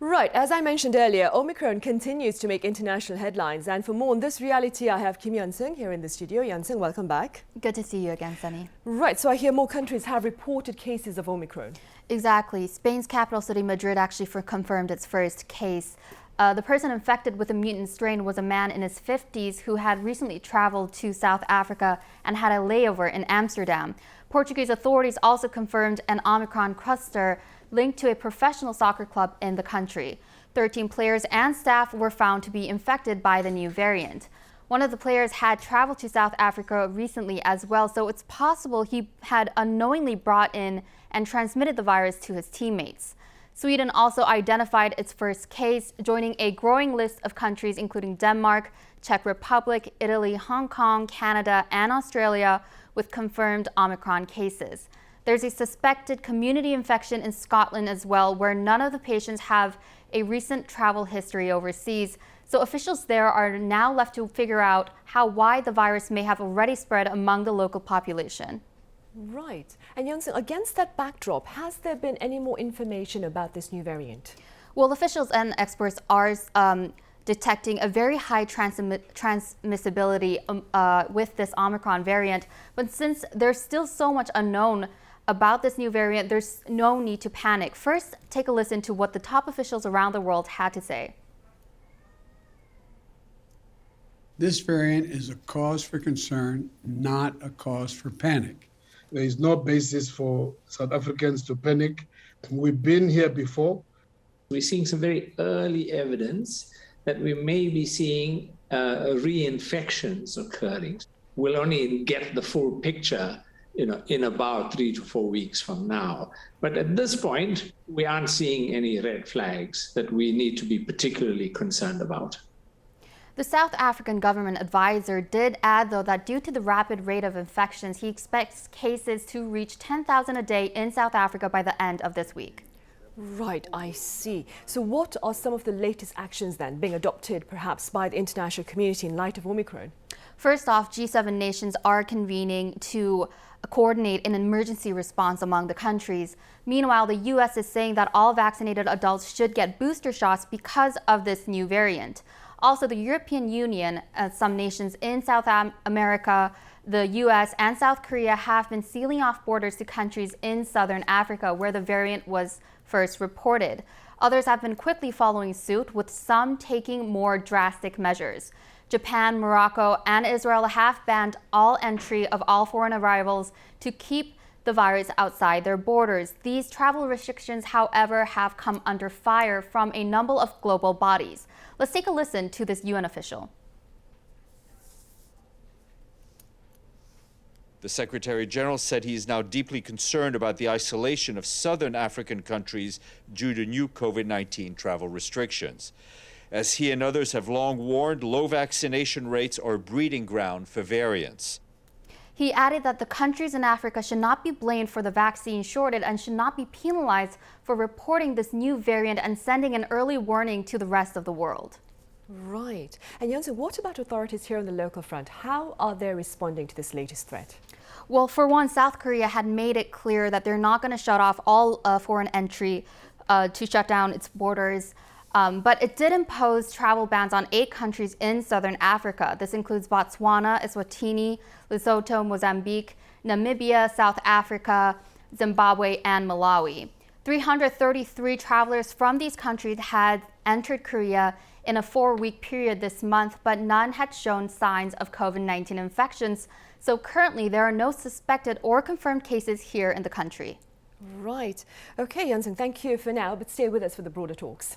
Right, as I mentioned earlier, Omicron continues to make international headlines. And for more on this reality, I have Kim YEON-SEUNG here in the studio. YEON-SEUNG, welcome back. Good to see you again, Sunny. Right, so I hear more countries have reported cases of Omicron. Exactly. Spain's capital city, Madrid, actually confirmed its first case. The person infected with the mutant strain was a man in his 50s who had recently traveled to South Africa and had a layover in Amsterdam. Portuguese authorities also confirmed an Omicron cluster linked to a professional soccer club in the country. 13 players and staff were found to be infected by the new variant. One of the players had traveled to South Africa recently as well, so it's possible he had unknowingly brought in and transmitted the virus to his teammates. Sweden also identified its first case, joining a growing list of countries including Denmark, Czech Republic, Italy, Hong Kong, Canada, and Australia with confirmed Omicron cases. There's a suspected community infection in Scotland as well, where none of the patients have a recent travel history overseas. So officials there are now left to figure out how wide the virus may have already spread among the local population. Right. And YEON-SEUNG, against that backdrop, has there been any more information about this new variant? Well, officials and experts are detecting a very high transmissibility with this Omicron variant. But since there's still so much unknown about this new variant, there's no need to panic. First, take a listen to what the top officials around the world had to say. This variant is a cause for concern, not a cause for panic. There is no basis for South Africans to panic. We've been here before. We're seeing some very early evidence that we may be seeing reinfections occurring. We'll only get the full picture in about 3 to 4 weeks from now. But at this point, we aren't seeing any red flags that we need to be particularly concerned about. The South African government advisor did add, though, that due to the rapid rate of infections, he expects cases to reach 10,000 a day in South Africa by the end of this week. Right, I see. So what are some of the latest actions then being adopted perhaps by the international community in light of Omicron? First off, G7 nations are convening to coordinate an emergency response among the countries. Meanwhile, the U.S. is saying that all vaccinated adults should get booster shots because of this new variant. Also, the European Union, some nations in South America, the U.S. and South Korea have been sealing off borders to countries in southern Africa where the variant was first reported. Others have been quickly following suit, with some taking more drastic measures. Japan, Morocco, and Israel have banned all entry of all foreign arrivals to keep the virus outside their borders. These travel restrictions, however, have come under fire from a number of global bodies. Let's take a listen to this UN official. The Secretary General said he is now deeply concerned about the isolation of southern African countries due to new COVID-19 travel restrictions. As he and others have long warned, low vaccination rates are a breeding ground for variants. He added that the countries in Africa should not be blamed for the vaccine shortage and should not be penalized for reporting this new variant and sending an early warning to the rest of the world. Right. And YEON-SEUNG, what about authorities here on the local front? How are they responding to this latest threat? Well, for one, South Korea had made it clear that they're not going to shut off all foreign entry to shut down its borders. But it did impose travel bans on 8 countries in southern Africa. This includes Botswana, Eswatini, Lesotho, Mozambique, Namibia, South Africa, Zimbabwe, and Malawi. 333 travelers from these countries had entered Korea in a 4-week period this month, but none had shown signs of COVID-19 infections. So currently, there are no suspected or confirmed cases here in the country. Right. Okay, YEON-SEUNG, thank you for now, but stay with us for the broader talks.